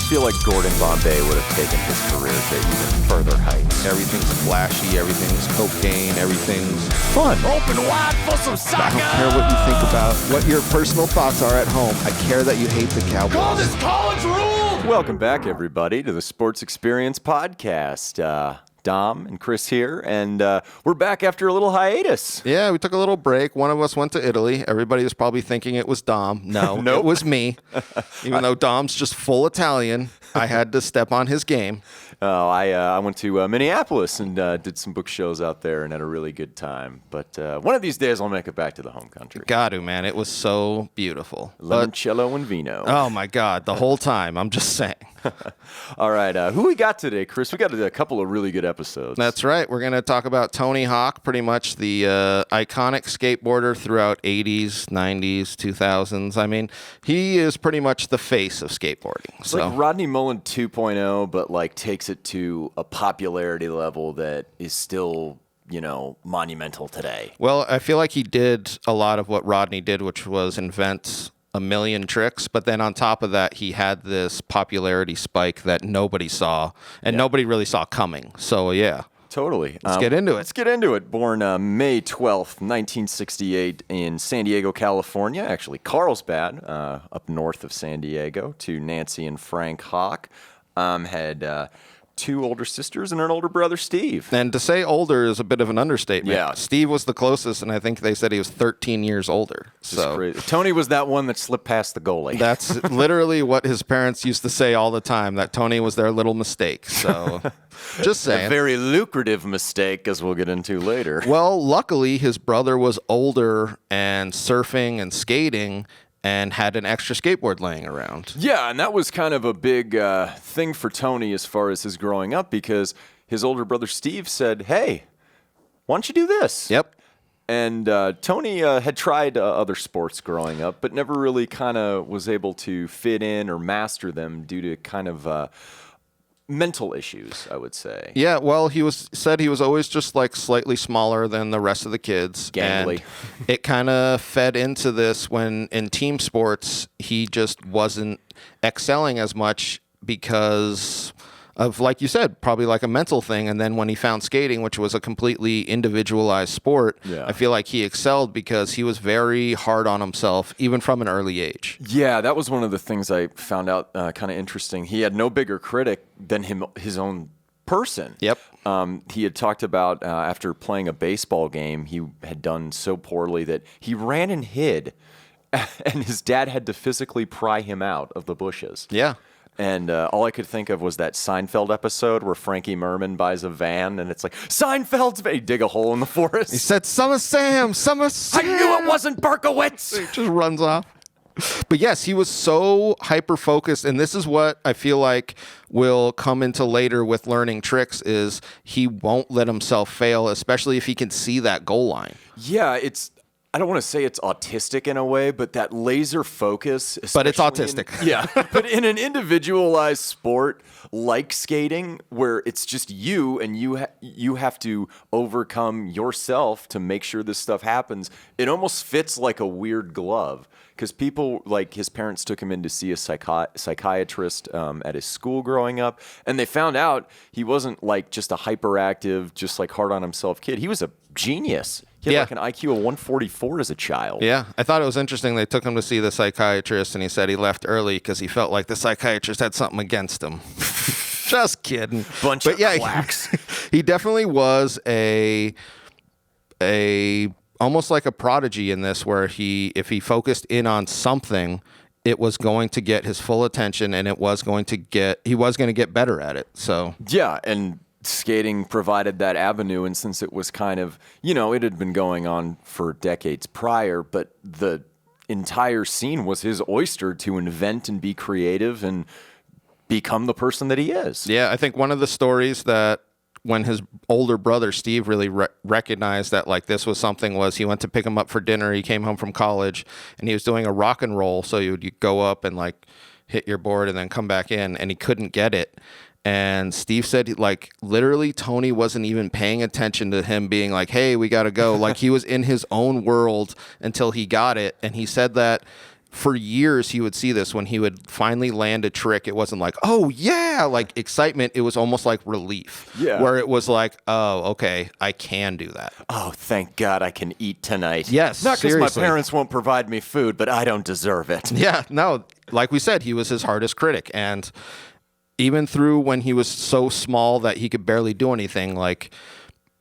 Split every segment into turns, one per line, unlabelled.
feel like Gordon Bombay would have taken his career to even further heights.
Everything's flashy, everything's cocaine, everything's
Fun.
Open wide for some soccer.
I don't care what you think about what your personal thoughts are at home. I care that you hate the Cowboys.
Call this college rule.
Welcome back, everybody, to the Sports Experience Podcast. Dom and Chris here, and we're back after a little hiatus.
Yeah, we took a little break. One of us went to Italy. Everybody was probably thinking it was Dom. No,
Nope.
It was me. Even though Dom's just full Italian, I had to step on his game.
I went to Minneapolis and did some book shows out there and had a really good time. But one of these days I'll make it back to the home country.
Got to, man. It was so beautiful.
Limoncello and vino.
Oh, my God. The whole time. I'm just saying.
All right. Who we got today, Chris? We got a couple of really good episodes.
That's right. We're going to talk about Tony Hawk, pretty much the iconic skateboarder throughout 80s, 90s, 2000s. I mean, he is pretty much the face of skateboarding.
It's like Rodney Mullen 2.0, but like takes it to a popularity level that is still, monumental today.
Well, I feel like he did a lot of what Rodney did, which was invent a million tricks, but then on top of that, he had this popularity spike that nobody saw and nobody really saw coming. So, yeah.
Totally.
Let's get into it.
Let's get into it. Born May 12th, 1968 in San Diego, California, actually Carlsbad, up north of San Diego, to Nancy and Frank Hawk. Had two older sisters and an older brother, Steve.
And to say older is a bit of an understatement.
Yeah.
Steve was the closest, and I think they said he was 13 years older. So
Crazy. Tony was that one that slipped past the goalie.
that's literally what his parents used to say all the time, that Tony was their little mistake. So just saying.
A very lucrative mistake, as we'll get into later.
Well, luckily, his brother was older and surfing and skating and had an extra skateboard laying around.
Yeah, and that was kind of a big thing for Tony as far as his growing up, because his older brother Steve said, hey, why don't you do this?
Yep.
And Tony had tried other sports growing up, but never really kind of was able to fit in or master them due to kind of mental issues, I would say.
Yeah, well, he said he was always just like slightly smaller than the rest of the kids.
Gangly.
And it kind of fed into this when in team sports, he just wasn't excelling as much because of, like you said, probably like a mental thing. And then when he found skating, which was a completely individualized sport, I feel like he excelled because he was very hard on himself, even from an early age.
Yeah, that was one of the things I found out kind of interesting. He had no bigger critic than his own person.
Yep.
He had talked about after playing a baseball game, he had done so poorly that he ran and hid, and his dad had to physically pry him out of the bushes.
Yeah.
And all I could think of was that Seinfeld episode where Frankie Merman buys a van, and it's like, Seinfeld's van. He dig a hole in the forest.
He said, Summer Sam.
I knew it wasn't Berkowitz.
He just runs off. But yes, he was so hyper-focused, and this is what I feel like will come into later with learning tricks, is he won't let himself fail, especially if he can see that goal line.
Yeah, I don't want to say it's autistic in a way, but that laser focus.
But it's autistic.
Yeah. But in an individualized sport like skating, where it's just you and you have to overcome yourself to make sure this stuff happens, it almost fits like a weird glove. Because people, like his parents took him in to see a psychiatrist at his school growing up, and they found out he wasn't like just a hyperactive, just like hard on himself kid. He was a genius. He had like an IQ of 144 as a child.
Yeah, I thought it was interesting. They took him to see the psychiatrist, and he said he left early because he felt like the psychiatrist had something against him. Just kidding.
Bunch of quacks.
He definitely was a almost like a prodigy in this, where if he focused in on something, it was going to get his full attention, and he was going to get better at it. So
yeah, and skating provided that avenue, and since it was kind of, it had been going on for decades prior, but the entire scene was his oyster to invent and be creative and become the person that he is.
Yeah, I think one of the stories that when his older brother, Steve, really recognized that like this was something was he went to pick him up for dinner. He came home from college, and he was doing a rock and roll. So you'd go up and like hit your board and then come back in, and he couldn't get it. And Steve said, like, literally Tony wasn't even paying attention to him being like, hey, we got to go. Like, he was in his own world until he got it. And he said that for years he would see this when he would finally land a trick. It wasn't like, oh yeah, like excitement. It was almost like relief.
Yeah.
Where it was like, oh, okay, I can do that.
Oh, thank God I can eat tonight.
Yes,
Not because my
seriously.
parents won't provide me food, but I don't deserve it.
Yeah, no, like we said, he was his hardest critic. And even through when he was so small that he could barely do anything, like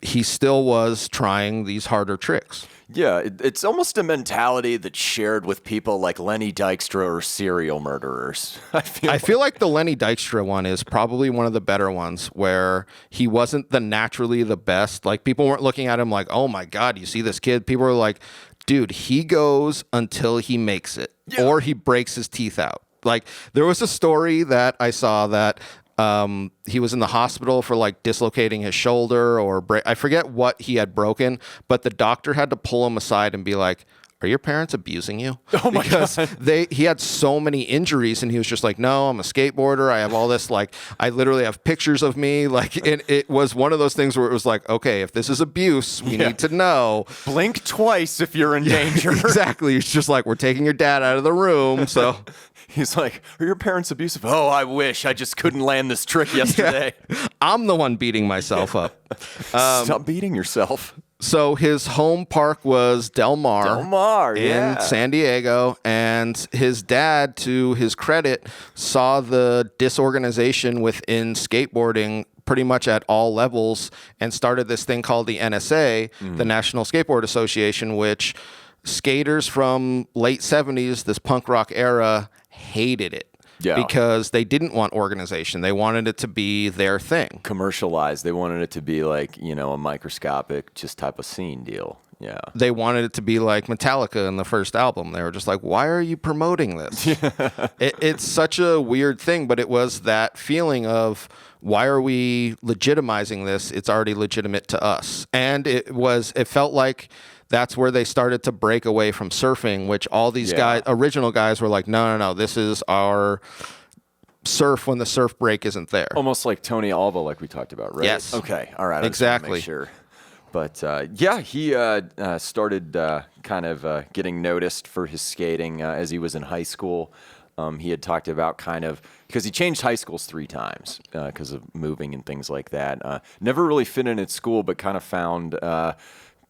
he still was trying these harder tricks.
Yeah, it's almost a mentality that's shared with people like Lenny Dykstra or serial murderers. I feel
like the Lenny Dykstra one is probably one of the better ones where he wasn't the naturally the best. Like people weren't looking at him like, oh my God, you see this kid? People were like, dude, he goes until he makes it or he breaks his teeth out. Like there was a story that I saw that he was in the hospital for like dislocating his shoulder or I forget what he had broken, but the doctor had to pull him aside and be like, are your parents abusing you?
Oh my
because
God.
he had so many injuries and he was just like, no, I'm a skateboarder. I have all this, like, I literally have pictures of me. Like it was one of those things where it was like, okay, if this is abuse, we need to know.
Blink twice if you're in danger.
Exactly. It's just like, we're taking your dad out of the room. So
He's like, are your parents abusive? Oh, I wish I just couldn't land this trick yesterday.
I'm the one beating myself up.
Stop beating yourself.
So his home park was Del Mar
yeah.
in San Diego, and his dad, to his credit, saw the disorganization within skateboarding pretty much at all levels and started this thing called the NSA, the National Skateboard Association, which skaters from late 70s, this punk rock era, hated it.
Yeah.
Because they didn't want organization. They wanted it to be their thing.
Commercialized. They wanted it to be like, a microscopic just type of scene deal. Yeah.
They wanted it to be like Metallica in the first album. They were just like, why are you promoting this? It's such a weird thing, but it was that feeling of, why are we legitimizing this? It's already legitimate to us. And it felt like that's where they started to break away from surfing, which all these original guys were like, no, this is our surf when the surf break isn't there.
Almost like Tony Alva, like we talked about, right?
Yes.
Okay. All right.
Exactly.
Make sure. But he started kind of getting noticed for his skating as he was in high school. He had talked about because he changed high schools 3 times because of moving and things like that. Never really fit in at school, but kind of found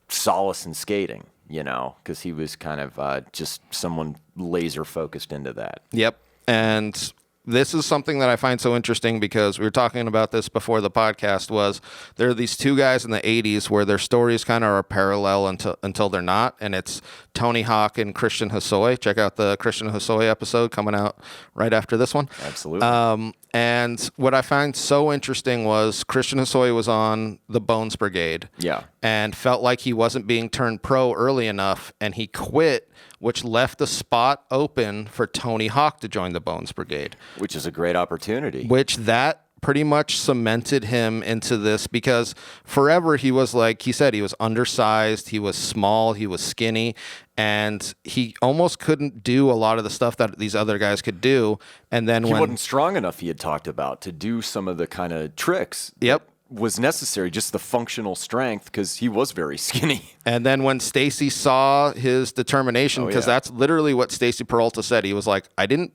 solace in skating, because he was kind of just someone laser focused into that.
Yep. And this is something that I find so interesting because we were talking about this before the podcast was there are these 2 guys in the 80s where their stories kind of are parallel until they're not. And it's Tony Hawk and Christian Hosoi. Check out the Christian Hosoi episode coming out right after this one.
Absolutely.
And what I find so interesting was Christian Hosoi was on the Bones Brigade.
Yeah.
And felt like he wasn't being turned pro early enough, and he quit, which left a spot open for Tony Hawk to join the Bones Brigade.
Which is a great opportunity.
Which that pretty much cemented him into this because forever he was like, he said he was undersized, he was small, he was skinny, and he almost couldn't do a lot of the stuff that these other guys could do. And then
he wasn't strong enough, he had talked about, to do some of the kind of tricks.
Yep.
Was necessary, just the functional strength, because he was very skinny.
And then when Stacy saw his determination, because that's literally what Stacy Peralta said. He was like, I didn't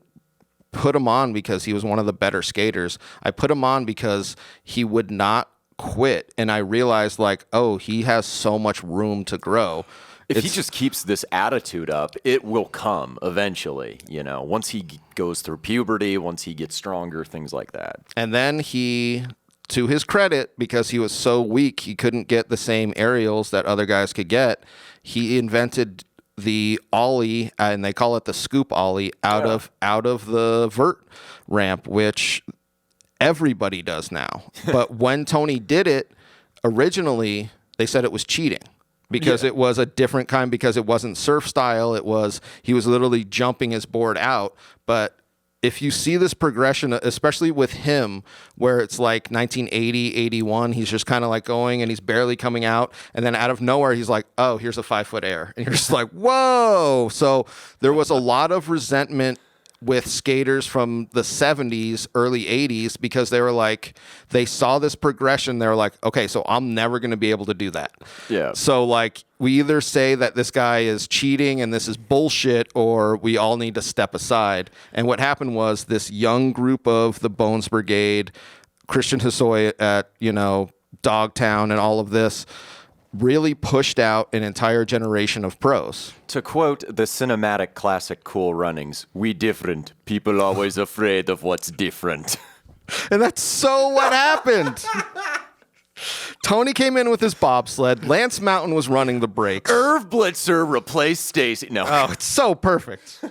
put him on because he was one of the better skaters. I put him on because he would not quit. And I realized like, oh, he has so much room to grow.
If he just keeps this attitude up, it will come eventually, once he goes through puberty, once he gets stronger, things like that.
And then he, to his credit, because he was so weak, he couldn't get the same aerials that other guys could get. He invented the ollie, and they call it the scoop ollie, out of the vert ramp, which everybody does now. But when Tony did it, originally they said it was cheating because it was a different kind, because it wasn't surf style. He was literally jumping his board out. But if you see this progression, especially with him, where it's like 1980, 81, he's just kind of like going and he's barely coming out. And then out of nowhere, he's like, oh, here's a 5-foot air. And you're just like, whoa. So there was a lot of resentment with skaters from the 70s, early 80s, because they saw this progression. They were like, okay, so I'm never going to be able to do that.
Yeah.
So like we either say that this guy is cheating and this is bullshit, or we all need to step aside. And what happened was this young group of the Bones Brigade, Christian Hosoi at, Dogtown and all of this, really pushed out an entire generation of pros.
To quote the cinematic classic Cool Runnings, "We different. People always afraid of what's different."
And that's so what happened. Tony came in with his bobsled. Lance Mountain was running the brakes.
Irv Blitzer replaced Stacy. No.
Oh, it's so perfect.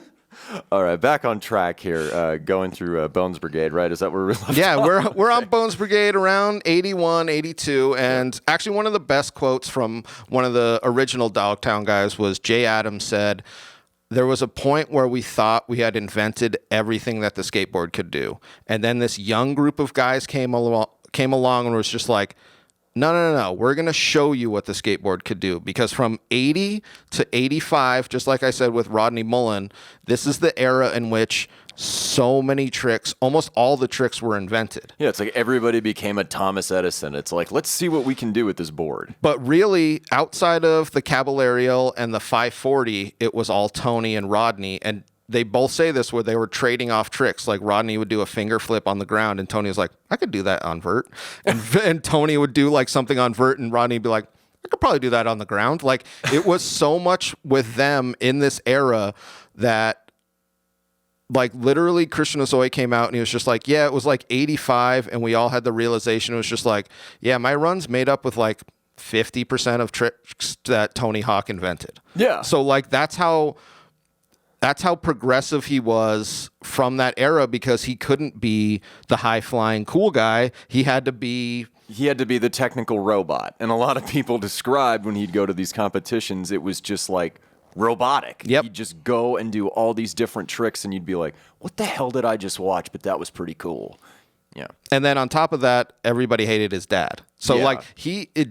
All right, back on track here, going through Bones Brigade, right? Is that where we're left
Yeah,
off?
we're on Bones Brigade around 81, 82. And actually one of the best quotes from one of the original Dogtown guys was Jay Adams said, there was a point where we thought we had invented everything that the skateboard could do. And then this young group of guys came along and was just like, no. We're going to show you what the skateboard could do. Because from 80 to 85, just like I said with Rodney Mullen, this is the era in which so many tricks, almost all the tricks were invented.
Yeah, it's like everybody became a Thomas Edison. It's like, let's see what we can do with this board.
But really, outside of the Caballerial and the 540, it was all Tony and Rodney. And they both say this where they were trading off tricks. Like Rodney would do a finger flip on the ground and Tony was like, I could do that on vert. And Tony would do like something on vert and Rodney would be like, I could probably do that on the ground. Like it was so much with them in this era that like literally Christian Hosoi came out and he was just like, yeah, it was like 85. And we all had the realization. It was just like, yeah, my run's made up with like 50% of tricks that Tony Hawk invented.
Yeah.
So like that's how progressive he was from that era, because he couldn't be the high-flying cool guy. He had to be
the technical robot. And a lot of people described when he'd go to these competitions, it was just like robotic.
Yep.
He'd just go and do all these different tricks and you'd be like, what the hell did I just watch? But that was pretty cool. Yeah.
And then on top of that, everybody hated his dad. So
Yeah.
like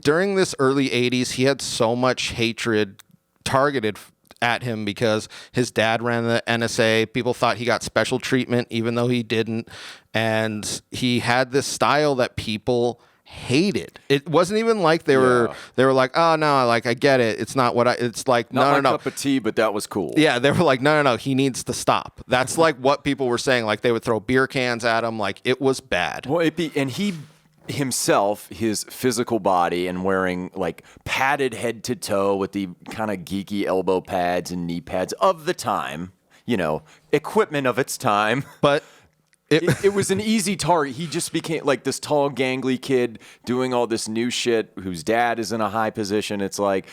during this early 80s, he had so much hatred targeted at him because his dad ran the NSA. People thought he got special treatment even though he didn't. And he had this style that people hated. It wasn't even like they were like, oh no, like I get it. It's not what it's like,
Not
no.
my cup of tea, but that was cool.
Yeah, they were like, no, he needs to stop. That's like what people were saying. Like they would throw beer cans at him. Like it was bad.
Well, and he himself, his physical body, and wearing like padded head to toe with the kind of geeky elbow pads and knee pads of the time, equipment of its time.
But
it was an easy target. He just became like this tall, gangly kid doing all this new shit whose dad is in a high position. It's like,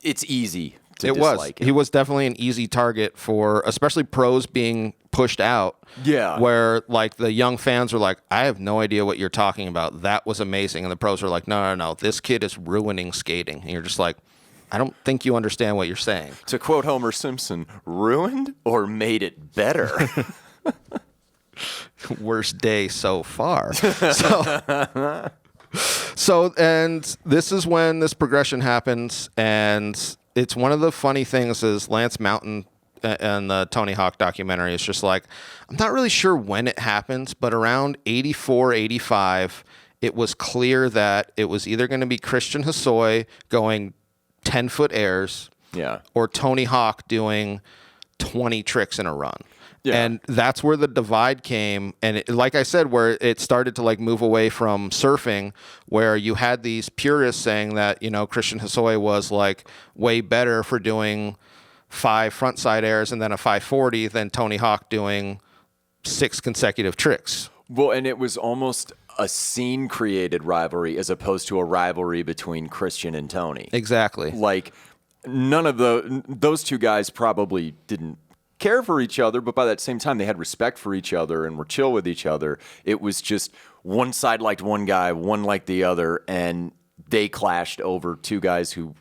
it's easy to dislike him.
He was definitely an easy target for especially pros being pushed out.
Yeah.
Where like the young fans were like, I have no idea what you're talking about. That was amazing. And the pros were like, no. This kid is ruining skating. And you're just like, I don't think you understand what you're saying.
To quote Homer Simpson, ruined or made it better?
Worst day so far. So, and this is when this progression happens. And it's one of the funny things is Lance Mountain and the Tony Hawk documentary is just like, I'm not really sure when it happened, but around 84, 85, it was clear that it was either going to be Christian Hosoi going 10-foot airs, or Tony Hawk doing 20 tricks in a run. Yeah. And that's where the divide came. And like I said, where it started to like move away from surfing, where you had these purists saying that, Christian Hosoi was like way better for doing 5 frontside airs and then a 540 than Tony Hawk doing 6 consecutive tricks.
Well, and it was almost a scene-created rivalry as opposed to a rivalry between Christian and Tony.
Exactly.
Like, none of those two guys probably didn't care for each other, but by that same time, they had respect for each other and were chill with each other. It was just one side liked one guy, one liked the other, and they clashed over two guys who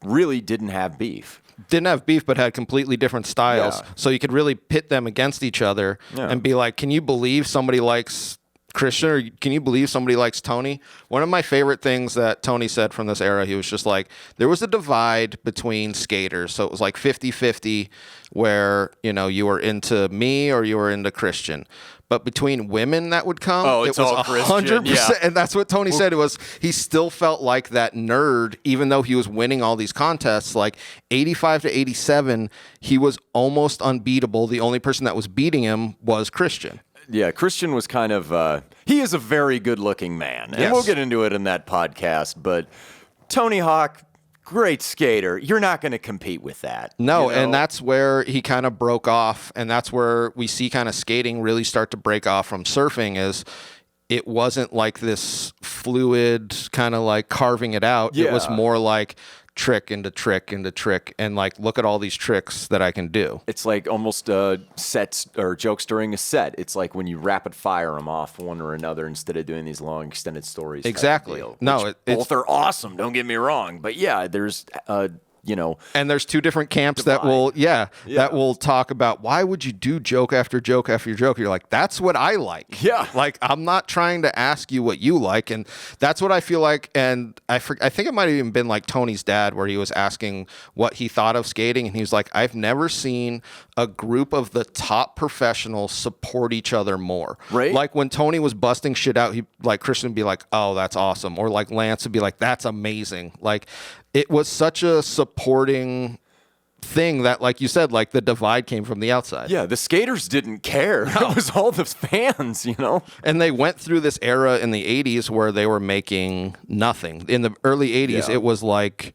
really didn't have beef.
But had completely different styles.
Yeah.
So you could really pit them against each other and be like, can you believe somebody likes Christian, or can you believe somebody likes Tony? One of my favorite things that Tony said from this era, he was just like, there was a divide between skaters. So it was like 50-50 where, you were into me or you were into Christian. But between women that would come,
it's
it was
all Christian,
100%.
yeah.
And that's what Tony said. It was, he still felt like that nerd, even though he was winning all these contests. Like 85 to 87, he was almost unbeatable. The only person that was beating him was Christian.
Yeah, Christian was kind of, he is a very good-looking man. And
Yes.
we'll get into it in that podcast. But Tony Hawk, great skater. You're not going to compete with that.
No,
you know?
and that's where he kind of broke off. And that's where we see kind of skating really start to break off from surfing is it wasn't like this fluid kind of like carving it out. It was
Yeah.
more like trick into trick into trick and like look at all these tricks that I can do.
It's like almost sets or jokes during a set. It's like when you rapid fire them off one or another instead of doing these long extended stories. type of
Exactly.
deal,
No,
which
it's
both are awesome. Don't get me wrong, but yeah, there's
and there's two different camps that will that will talk about why would you do joke after joke after joke. You're like, that's what I like.
Yeah.
Like I'm not trying to ask you what you like, and that's what I feel like. And I think it might have even been like Tony's dad where he was asking what he thought of skating, and he was like, I've never seen a group of the top professionals support each other more.
Right.
Like when Tony was busting shit out, he like Christian would be like, oh, that's awesome, or like Lance would be like, that's amazing. Like it was such a supporting thing that, like you said, like the divide came from the outside.
Yeah, the skaters didn't care. It was all the fans,
And they went through this era in the 80s where they were making nothing. In the early 80s,
Yeah.
it was like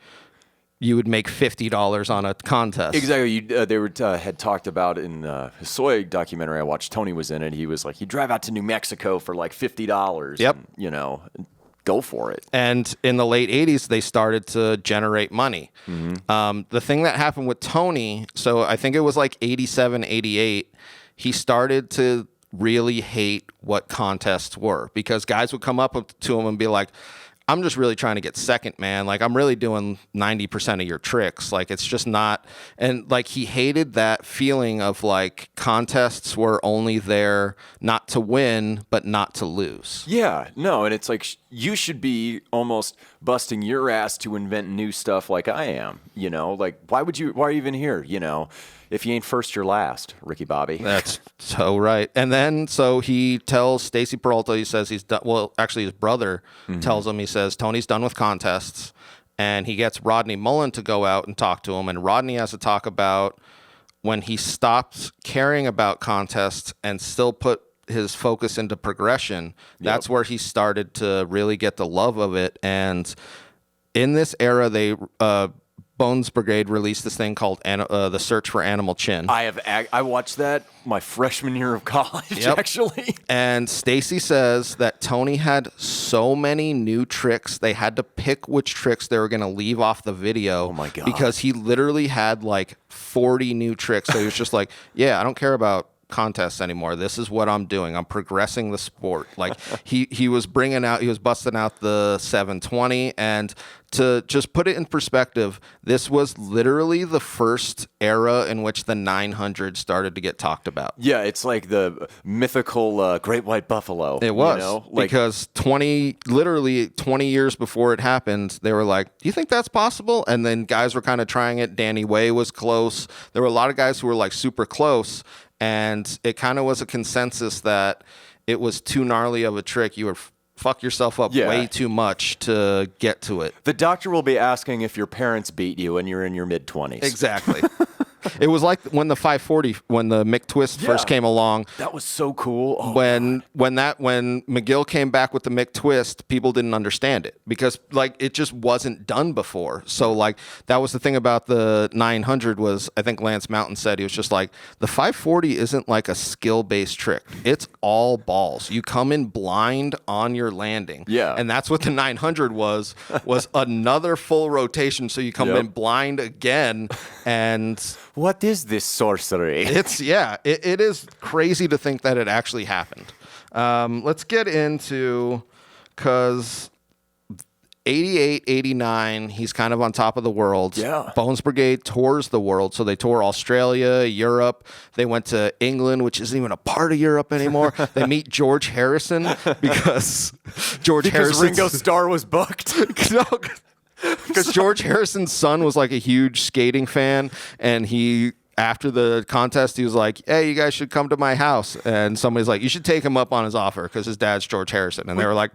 you would make $50 on a contest.
Exactly. They had talked about in the Soy documentary I watched. Tony was in it. He was like, he'd drive out to New Mexico for like $50.
Yep.
And, go for it.
And in the late 80s, they started to generate money. The thing that happened with Tony, so I think it was like 87, 88, he started to really hate what contests were because guys would come up to him and be like, I'm just really trying to get second, man. Like, I'm really doing 90% of your tricks. Like, it's just not. And, like, he hated that feeling of, like, contests were only there not to win, but not to lose.
Yeah, no, and it's like you should be almost busting your ass to invent new stuff like I am. Like, why are you even here? If you ain't first, you're last, Ricky Bobby.
That's so right. And then, so he tells Stacy Peralta, he says he's done. Well, actually, his brother tells him, he says, Tony's done with contests. And he gets Rodney Mullen to go out and talk to him. And Rodney has to talk about when he stopped caring about contests and still put his focus into progression. That's where he started to really get the love of it. And in this era, they Bones Brigade released this thing called The Search for Animal Chin.
I watched that my freshman year of college, actually.
And Stacy says that Tony had so many new tricks, they had to pick which tricks they were going to leave off the video.
Oh, my God.
Because he literally had like 40 new tricks. So he was just like, yeah, I don't care about contests anymore. This is what I'm doing. I'm progressing the sport. Like he was busting out the 720. And to just put it in perspective, this was literally the first era in which the 900 started to get talked about.
Yeah, it's like the mythical Great White Buffalo.
It was because 20 years before it happened, they were like, do you think that's possible? And then guys were kind of trying it. Danny Way was close. There were a lot of guys who were like super close. And it kind of was a consensus that it was too gnarly of a trick. You would fuck yourself up way too much to get to it.
The doctor will be asking if your parents beat you and you're in your mid-20s.
Exactly. It was like when the 540, when the McTwist first came along.
That was so cool. Oh,
when McGill came back with the McTwist, people didn't understand it because like it just wasn't done before. So like that was the thing about the 900 was, I think Lance Mountain said, he was just like, the 540 isn't like a skill-based trick. It's all balls. You come in blind on your landing.
Yeah.
And that's what the 900 was another full rotation. So you come in blind again. And
what is this sorcery?
It is crazy to think that it actually happened. Let's get into, because 88, 89, he's kind of on top of the world.
Yeah.
Bones Brigade tours the world. So they tour Australia, Europe. They went to England, which isn't even a part of Europe anymore. They meet George Harrison because
Ringo Starr was booked.
Because George Harrison's son was like a huge skating fan, and after the contest, he was like, hey, you guys should come to my house. And somebody's like, you should take him up on his offer because his dad's George Harrison. And they were like,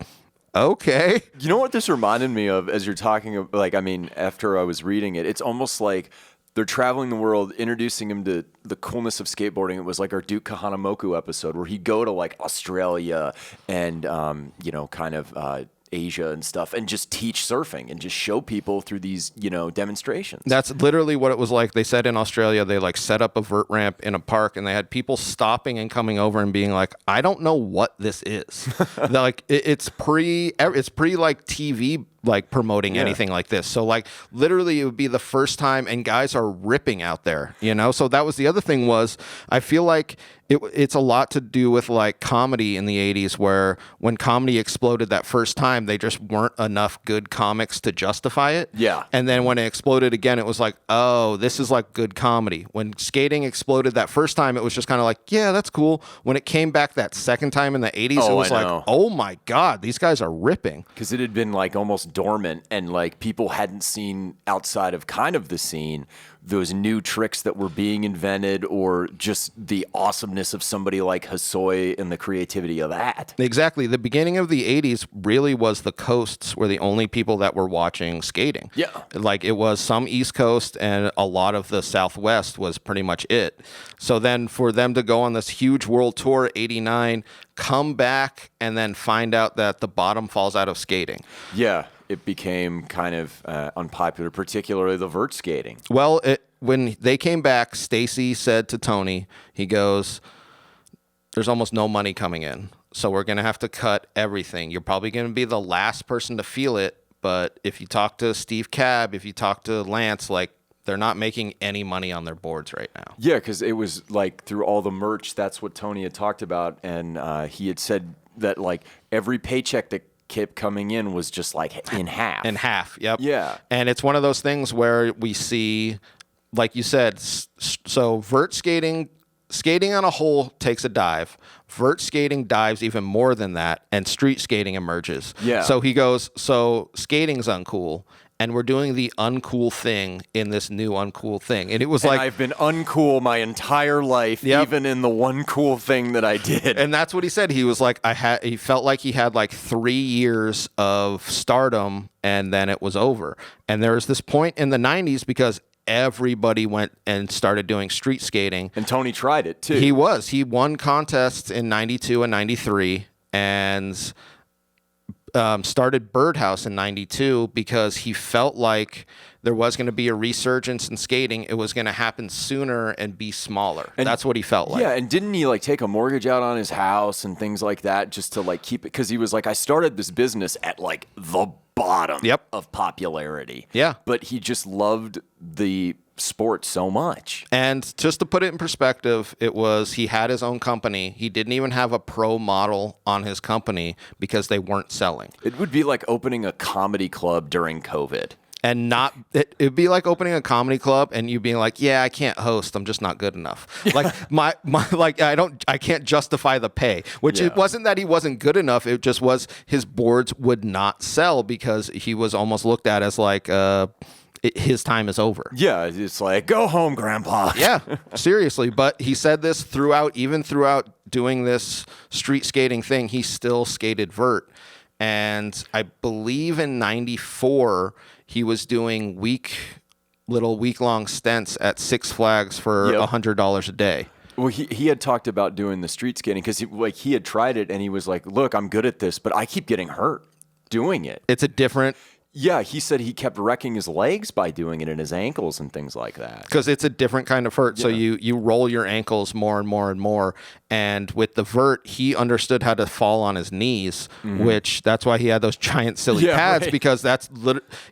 okay.
You know what this reminded me of as you're talking of, like, I mean, after I was reading it, it's almost like they're traveling the world, introducing him to the coolness of skateboarding. It was like our Duke Kahanamoku episode where he'd go to like Australia and, kind of Asia and stuff and just teach surfing and just show people through these, demonstrations.
That's literally what it was like. They said in Australia, they like set up a vert ramp in a park and they had people stopping and coming over and being like, I don't know what this is. Like it's pre like TV like promoting anything like this. So like literally it would be the first time and guys are ripping out there, So that was the other thing was I feel like it's a lot to do with like comedy in the 80s where when comedy exploded that first time, they just weren't enough good comics to justify it.
Yeah.
And then when it exploded again, it was like, oh, this is like good comedy. When skating exploded that first time, it was just kind of like, yeah, that's cool. When it came back that second time in the 80s, it was like, oh my God, these guys are ripping.
Because it had been like almost dormant and like people hadn't seen outside of kind of the scene those new tricks that were being invented or just the awesomeness of somebody like Hosoi and the creativity of that.
Exactly. The beginning of the 80s really was the coasts were the only people that were watching skating.
Yeah.
Like it was some East Coast and a lot of the Southwest was pretty much it. So then for them to go on this huge world tour, 89, come back and then find out that the bottom falls out of skating.
Yeah. It became kind of unpopular, particularly the vert skating.
Well, when they came back, Stacy said to Tony, he goes, there's almost no money coming in, so we're going to have to cut everything. You're probably going to be the last person to feel it, but if you talk to Steve Cab, if you talk to Lance, like, they're not making any money on their boards right now.
Yeah, because it was like through all the merch, that's what Tony had talked about, and he had said that like every paycheck that kept coming in was just like in half.
In half, yep.
Yeah.
And it's one of those things where we see, like you said, so vert skating on a whole takes a dive. Vert skating dives even more than that, and street skating emerges.
Yeah.
So he goes, so skating's uncool, and we're doing the uncool thing in this new uncool thing. And it was
I've been uncool my entire life,
Yep.
even in the one cool thing that I did.
And that's what he said. He was like, he felt like he had like 3 years of stardom and then it was over. And there was this point in the 90s because everybody went and started doing street skating.
And Tony tried it too.
He won contests in 92 and 93 and started Birdhouse in 92 because he felt like there was going to be a resurgence in skating. It was going to happen sooner and be smaller. And that's what he felt like.
Yeah, and didn't he like take a mortgage out on his house and things like that just to like keep it? Because he was like, I started this business at like the bottom of popularity.
Yeah.
But he just loved the sport so much.
And just to put it in perspective, he had his own company. He didn't even have a pro model on his company because they weren't selling.
It would be like opening a comedy club during COVID.
And it'd be like opening a comedy club and you being like, yeah, I can't host. I'm just not good enough. Like I can't justify the pay, which it wasn't that he wasn't good enough. It just was his boards would not sell because he was almost looked at as like, his time is over.
Yeah, it's like, go home, Grandpa.
Yeah, seriously. But he said this throughout doing this street skating thing, he still skated vert. And I believe in 94, he was doing week-long stints at Six Flags for $100 a day.
Well, he had talked about doing the street skating because he had tried it and he was like, look, I'm good at this, but I keep getting hurt doing it.
It's a different...
Yeah, he said he kept wrecking his legs by doing it and his ankles and things like that.
Because it's a different kind of vert. Yeah. So you roll your ankles more and more and more. And with the vert, he understood how to fall on his knees, which that's why he had those giant silly pads because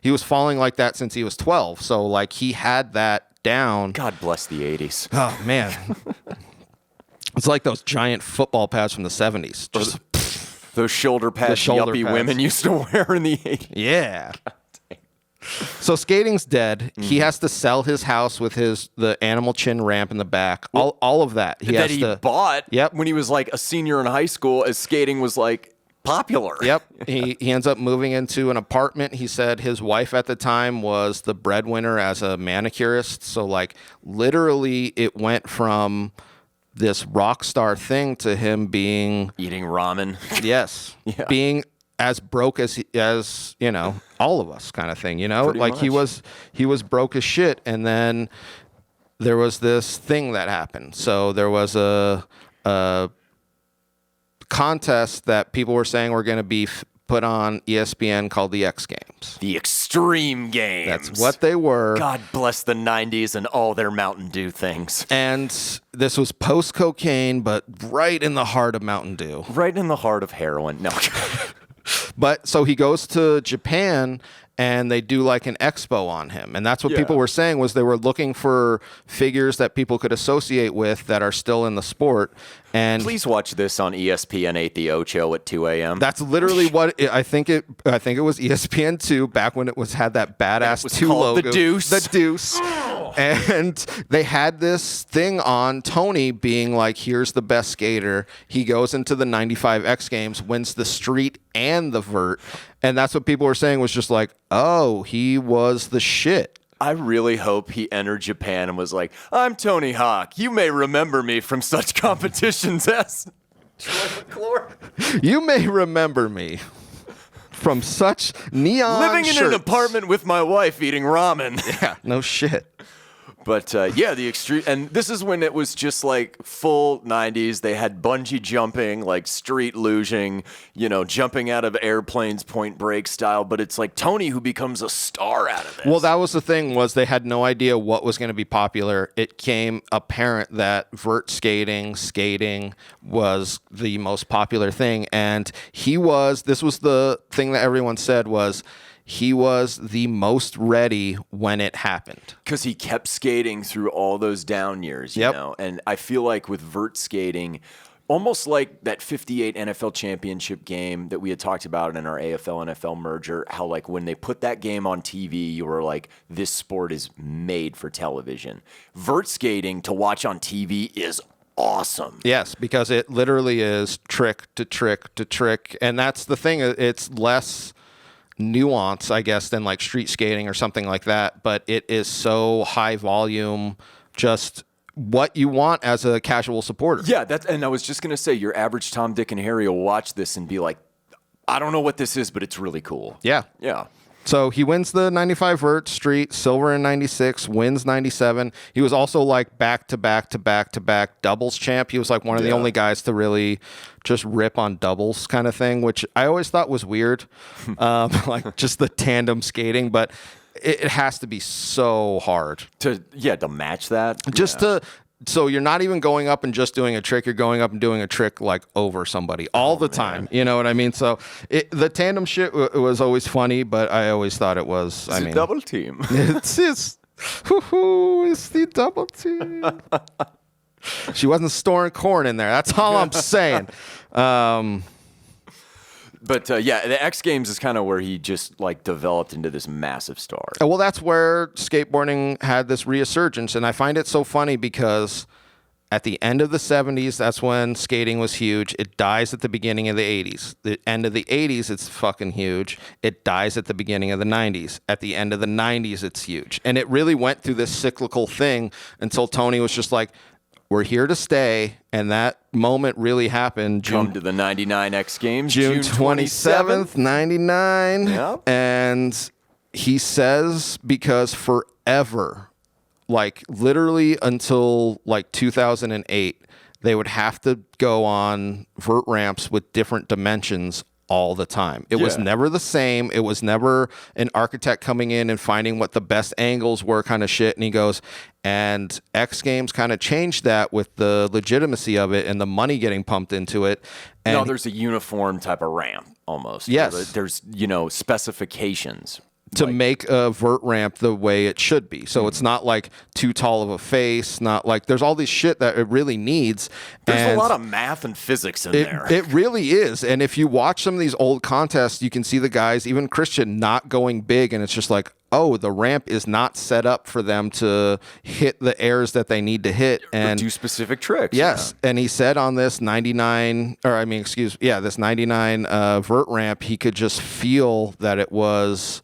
he was falling like that since he was 12. So like he had that down.
God bless the 80s.
Oh, man. It's like those giant football pads from the 70s. Just
Those shoulder pads
shoulder
yuppie
pads.
women used to wear in the 80s.
Yeah. So skating's dead. He has to sell his house with the animal chin ramp in the back. All of that.
That he bought
Yep.
when he was like a senior in high school as skating was like popular.
Yep. He ends up moving into an apartment. He said his wife at the time was the breadwinner as a manicurist. So like literally it went from this rock star thing to him being
Eating ramen.
yes,
Yeah.
being as broke as you know, all of us kind of thing, you know?
Pretty
like
much.
he was broke as shit, and then there was this thing that happened. So there was a contest that people were saying were going to be put on ESPN called the X Games.
The Extreme Games.
That's what they were.
God bless the 90s and all their Mountain Dew things.
And this was post cocaine, but right in the heart of Mountain Dew.
Right in the heart of heroin. No.
But so he goes to Japan and they do like an expo on him. And that's what people were saying was they were looking for figures that people could associate with that are still in the sport. And
Please watch this on ESPN 8 The Ocho at 2 a.m.
that's literally what I think it was ESPN2 back when it had that badass
was
2
called
logo.
the Deuce.
The Deuce. And they had this thing on Tony being like, here's the best skater. He goes into the 95 X Games, wins the street and the vert. And that's what people were saying was just like, oh, he was the shit.
I really hope he entered Japan and was like, I'm Tony Hawk. You may remember me from such competitions as...
You may remember me from such neon
Living in an
shirts.
apartment with my wife eating ramen.
Yeah, no shit.
But yeah, the extreme, and this is when it was just like full 90s. They had bungee jumping, like street luging, you know, jumping out of airplanes, Point Break style. But it's like Tony who becomes a star out of this.
Well, that was the thing was they had no idea what was going to be popular. It came apparent that vert skating was the most popular thing. And this was the thing that everyone said was, he was the most ready when it happened.
Because he kept skating through all those down years, you
Yep.
know? And I feel like with vert skating, almost like that 58 NFL championship game that we had talked about in our AFL-NFL merger, how like when they put that game on TV, you were like, this sport is made for television. Vert skating to watch on TV is awesome.
Yes, because it literally is trick to trick to trick. And that's the thing. It's less nuance, I guess, than like street skating or something like that. But it is so high volume, just what you want as a casual supporter.
Yeah, and I was just going to say, your average Tom, Dick, and Harry will watch this and be like, I don't know what this is, but it's really cool.
Yeah.
Yeah.
So he wins the 95 vert street, silver in 96, wins 97. He was also like back to back doubles champ. He was like one of the only guys to really just rip on doubles kind of thing, which I always thought was weird. Like just the tandem skating, but it has to be so hard
To match that.
so you're not even going up and just doing a trick. You're going up and doing a trick like over somebody all the time. You know what I mean? So the tandem shit was always funny, but I always thought it was,
It's a double team.
it's the double team. She wasn't storing corn in there. That's all I'm saying.
But yeah, the X Games is kind of where he just like developed into this massive star.
Well, that's where skateboarding had this resurgence. And I find it so funny because at the end of the 70s, that's when skating was huge. It dies at the beginning of the 80s. The end of the 80s, it's fucking huge. It dies at the beginning of the 90s. At the end of the 90s, it's huge. And it really went through this cyclical thing until Tony was just like, we're here to stay. And that moment really happened.
Come to the 99 X Games,
June 27th, 99.
Yep.
And he says because forever, like literally until like 2008, they would have to go on vert ramps with different dimensions all the time. It was never the same. It was never an architect coming in and finding what the best angles were kind of shit. And he goes, and X Games kind of changed that with the legitimacy of it and the money getting pumped into it. And
there's a uniform type of ramp almost.
Yes.
There's, specifications.
to make a vert ramp the way it should be. So it's not like too tall of a face, not like there's all this shit that it really needs.
There's a lot of math and physics in there.
It really is. And if you watch some of these old contests, you can see the guys, even Christian, not going big. And it's just like, oh, the ramp is not set up for them to hit the airs that they need to hit. And
do specific tricks.
Yes. Yeah. And he said on this this 99 vert ramp, he could just feel that it was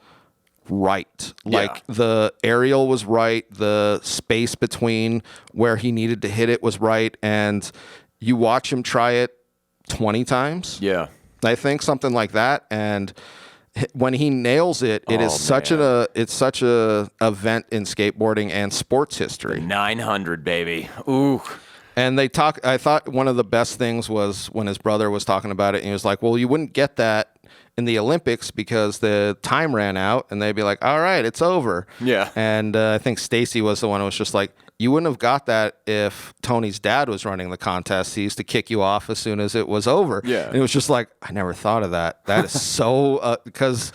right. Like the aerial was right, the space between where he needed to hit it was right, and you watch him try it 20 times.
Yeah.
I think something like that, and when he nails it, it is such a event in skateboarding and sports history.
900, baby. Ooh.
And I thought one of the best things was when his brother was talking about it, and he was like, well, you wouldn't get that in the Olympics because the time ran out, and they'd be like, all right, it's over.
Yeah.
And I think Stacy was the one who was just like, you wouldn't have got that if Tony's dad was running the contest. He used to kick you off as soon as it was over.
Yeah.
And it was just like, I never thought of that. That is so, because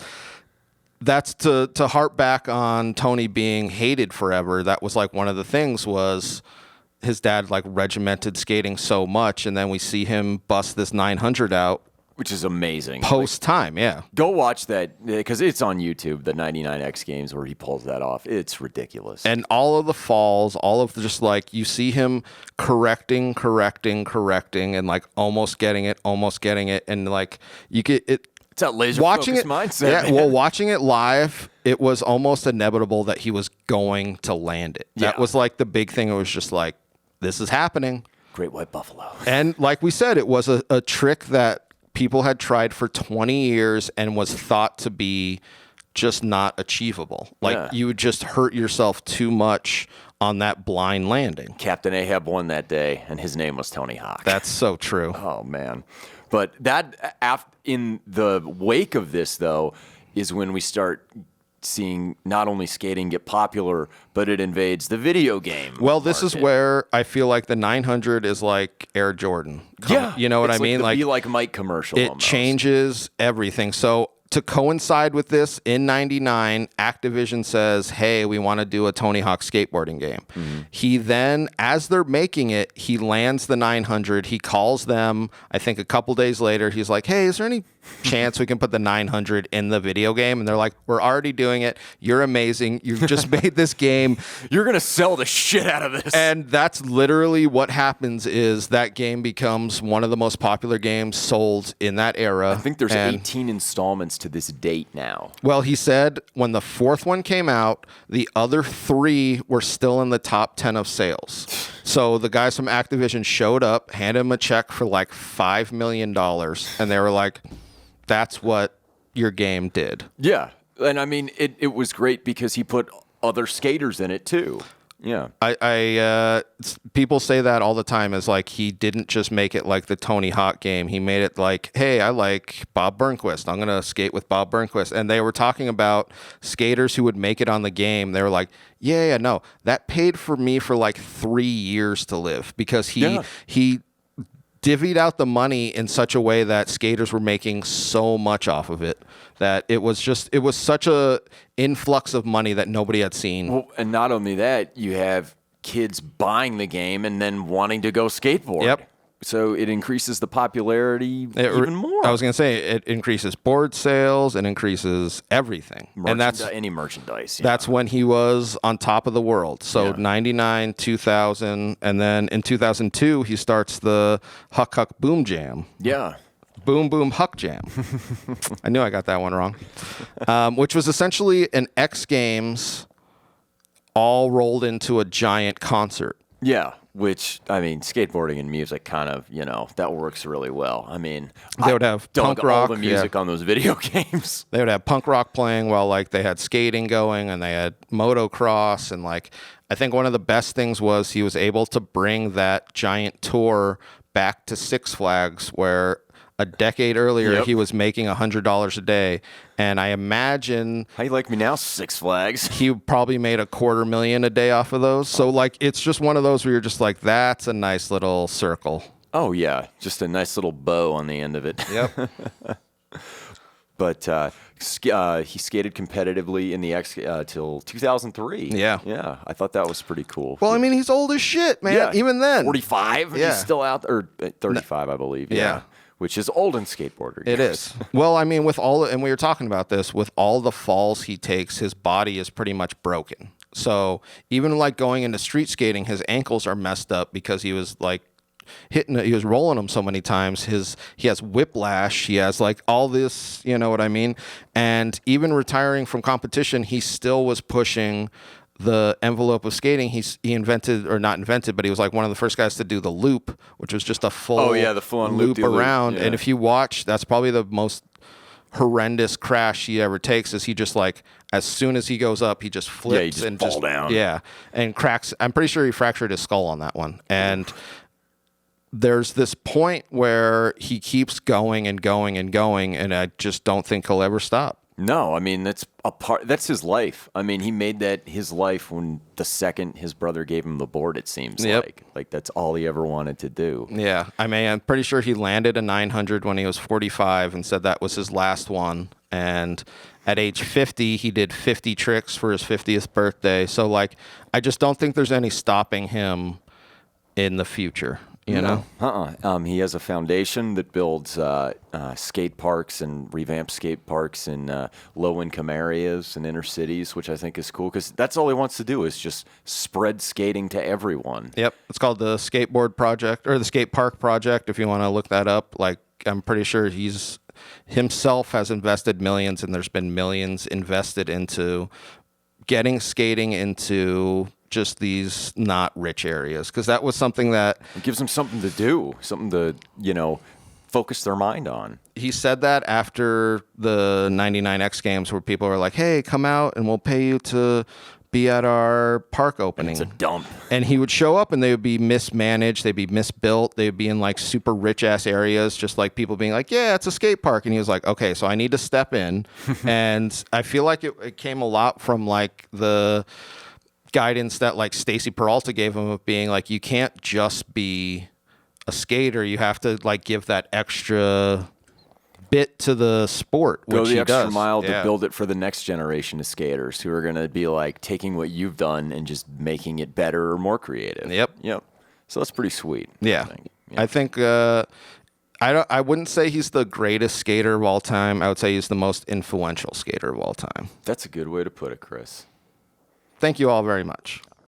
that's to harp back on Tony being hated forever. That was like one of the things was his dad like regimented skating so much. And then we see him bust this 900 out.
Which is amazing.
Post time, yeah.
Go watch that because it's on YouTube, the 99X Games where he pulls that off. It's ridiculous.
And all of the falls, all of the just like you see him correcting, and like almost getting it, and like you get it.
It's that laser
watching
focus
it,
mindset.
Yeah,
man.
well, watching it live, it was almost inevitable that he was going to land it. That was like the big thing. It was just like, this is happening.
Great White Buffalo.
And like we said, it was a trick that people had tried for 20 years and was thought to be just not achievable. Like you would just hurt yourself too much on that blind landing.
Captain Ahab won that day, and his name was Tony Hawk.
That's so true.
Oh, man. But that, in the wake of this, though, is when we start seeing not only skating get popular, but it invades the video game.
Well, this is where I feel like the 900 is like Air Jordan. You know what I mean?
Like Be Like Mike commercial.
It
almost
changes everything. So to coincide with this, in 99, Activision says, hey, we want to do a Tony Hawk skateboarding game. Mm-hmm. He then, as they're making it, he lands the 900. He calls them, I think a couple days later, he's like, hey, is there any chance we can put the 900 in the video game? And they're like, we're already doing it. You're amazing. You've just made this game.
You're going to sell the shit out of this.
And that's literally what happens is that game becomes one of the most popular games sold in that era.
I think there's 18 installments to this date now.
Well, he said when the fourth one came out, the other 3 were still in the top 10 of sales. So the guys from Activision showed up, handed him a check for like $5 million, and they were like, that's what your game did.
Yeah. And I mean, it was great because he put other skaters in it too. Yeah.
People say that all the time is like he didn't just make it like the Tony Hawk game. He made it like, hey, I like Bob Burnquist. I'm going to skate with Bob Burnquist. And they were talking about skaters who would make it on the game. They were like, yeah, no, that paid for me for like 3 years to live because he divvied out the money in such a way that skaters were making so much off of it that it was such a influx of money that nobody had seen.
Well, and not only that, you have kids buying the game and then wanting to go skateboard.
Yep.
So it increases the popularity even more.
I was going to say it increases board sales and increases everything. And that's
any merchandise. Yeah.
That's when he was on top of the world. So 99, 2000, and then in 2002 he starts the Huck Huck Boom Jam.
Yeah.
Boom Boom Huck Jam. I knew I got that one wrong. Which was essentially an X Games all rolled into a giant concert.
Yeah, which, I mean, skateboarding and music kind of, that works really well. I mean,
they would have punk rock.
All the music on those video games.
They would have punk rock playing while, like, they had skating going and they had motocross. And, like, I think one of the best things was he was able to bring that giant tour back to Six Flags where a decade earlier he was making $100 a day. And I imagine...
How you like me now, Six Flags?
He probably made $250,000 a day off of those. So, like, it's just one of those where you're just like, that's a nice little circle.
Oh, yeah. Just a nice little bow on the end of it.
Yep.
But he skated competitively in the X till 2003. Yeah. I thought that was pretty cool.
Well, I mean, he's old as shit, man. Even then,
45.
Yeah.
He's still out there, or 35, I believe.
Yeah.
Which is old in skateboarding.
It is. Well, I mean, and we were talking about this, with all the falls he takes, his body is pretty much broken. So even like going into street skating, his ankles are messed up because he was like he was rolling them so many times. He has whiplash. He has like all this, you know what I mean? And even retiring from competition, he still was pushing the envelope of skating. He invented, or not invented, but he was like one of the first guys to do the loop, which was just a full
the full-on
loop around.
Yeah.
And if you watch, that's probably the most horrendous crash he ever takes, is he just like, as soon as he goes up, he just flips.
Yeah, he just
and
fall down.
Yeah, and cracks. I'm pretty sure he fractured his skull on that one. And there's this point where he keeps going and going and going, and I just don't think he'll ever stop.
No, I mean, that's his life. I mean, he made that his life when the second his brother gave him the board, it seems like that's all he ever wanted to do.
Yeah. I mean, I'm pretty sure he landed a 900 when he was 45 and said that was his last one. And at age 50, he did 50 tricks for his 50th birthday. So like, I just don't think there's any stopping him in the future. You know?
He has a foundation that builds skate parks and revamps skate parks in low-income areas and inner cities, which I think is cool because that's all he wants to do is just spread skating to everyone.
Yep. It's called the Skateboard Project, or the Skate Park Project, if you want to look that up. Like, I'm pretty sure he's himself has invested millions, and there's been millions invested into getting skating into just these not rich areas, because that was something that
it gives them something to do, something to, focus their mind on.
He said that after the 99 X Games, where people were like, hey, come out and we'll pay you to be at our park opening.
And it's a dump.
And he would show up and they would be mismanaged, they'd be misbuilt, they'd be in like super rich ass areas, just like people being like, yeah, it's a skate park. And he was like, okay, so I need to step in. And I feel like it came a lot from like the guidance that like Stacy Peralta gave him, of being like, you can't just be a skater, you have to like give that extra bit to the sport, which
go the extra
does.
mile to build it for the next generation of skaters who are going to be like taking what you've done and just making it better or more creative. Yep. So that's pretty sweet.
Yeah. I think I wouldn't say he's the greatest skater of all time. I would say he's the most influential skater of all time.
That's a good way to put it, Chris.
Thank you all very much.